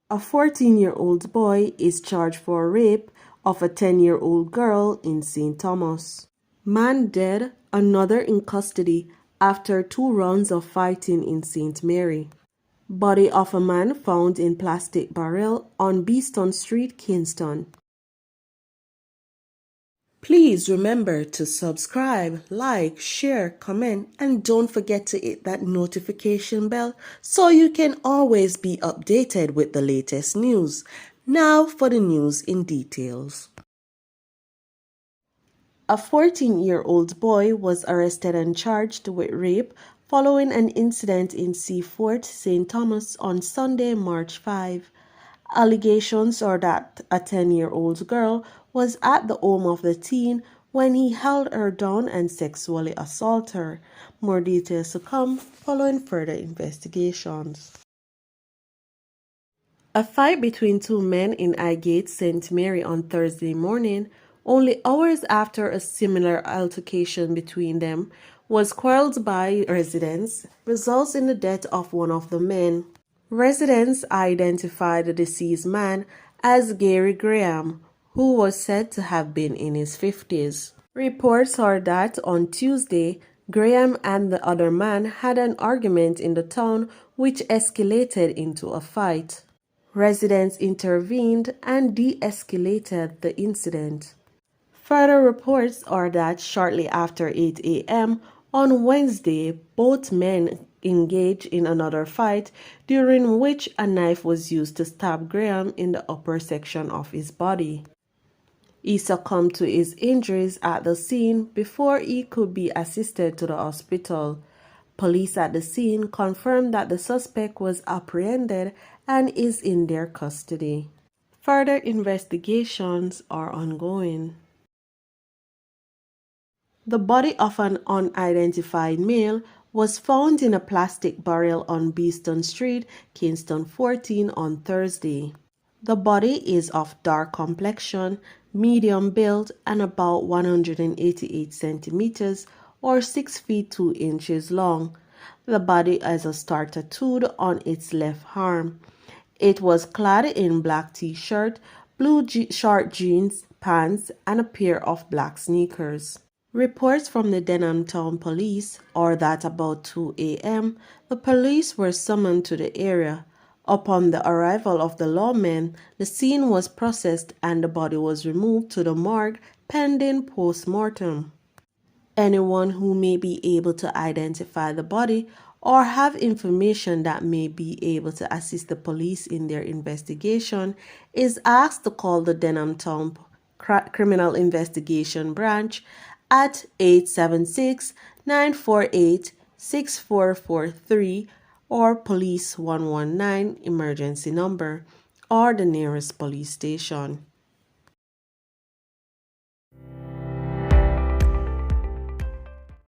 A 14-year-old boy is charged for rape of a 10-year-old girl in St. Thomas. Man dead, another in custody after 2 rounds of fighting in St. Mary. Body of a man found in plastic barrel on Beeston Street, Kingston. Please remember to subscribe, like, share, comment, and don't forget to hit that notification bell so you can always be updated with the latest news. Now for the news in details. A 14-year-old boy was arrested and charged with rape following an incident in Seaford, St. Thomas on Sunday, March 5. Allegations are that a 10-year-old girl was at the home of the teen when he held her down and sexually assaulted her. More details to come following further investigations. A fight between 2 men in Highgate, St. Mary on Thursday morning, only hours after a similar altercation between them was quelled by residents, results in the death of one of the men. Residents identified the deceased man as Gary Graham, who was said to have been in his 50s. Reports are that on Tuesday, Graham and the other man had an argument in the town which escalated into a fight. Residents intervened and de-escalated the incident. Further reports are that shortly after 8 a.m. on Wednesday, both men engaged in another fight, during which a knife was used to stab Graham in the upper section of his body. He succumbed to his injuries at the scene before he could be assisted to the hospital. Police at the scene confirmed that the suspect was apprehended and is in their custody. Further investigations are ongoing. The body of an unidentified male was found in a plastic barrel on Beeston Street, Kingston 14 on Thursday. The body is of dark complexion, medium build, and about 188 centimeters or 6 feet 2 inches long. The body has a star tattooed on its left arm. It was clad in black t-shirt, blue short jeans, pants, and a pair of black sneakers. Reports from the Denham Town Police are that about 2 a.m., the police were summoned to the area. Upon the arrival of the lawmen, the scene was processed and the body was removed to the morgue pending post-mortem. Anyone who may be able to identify the body or have information that may be able to assist the police in their investigation is asked to call the Denham Town Criminal Investigation Branch at 876-948-6443 or Police 119 emergency number or the nearest police station.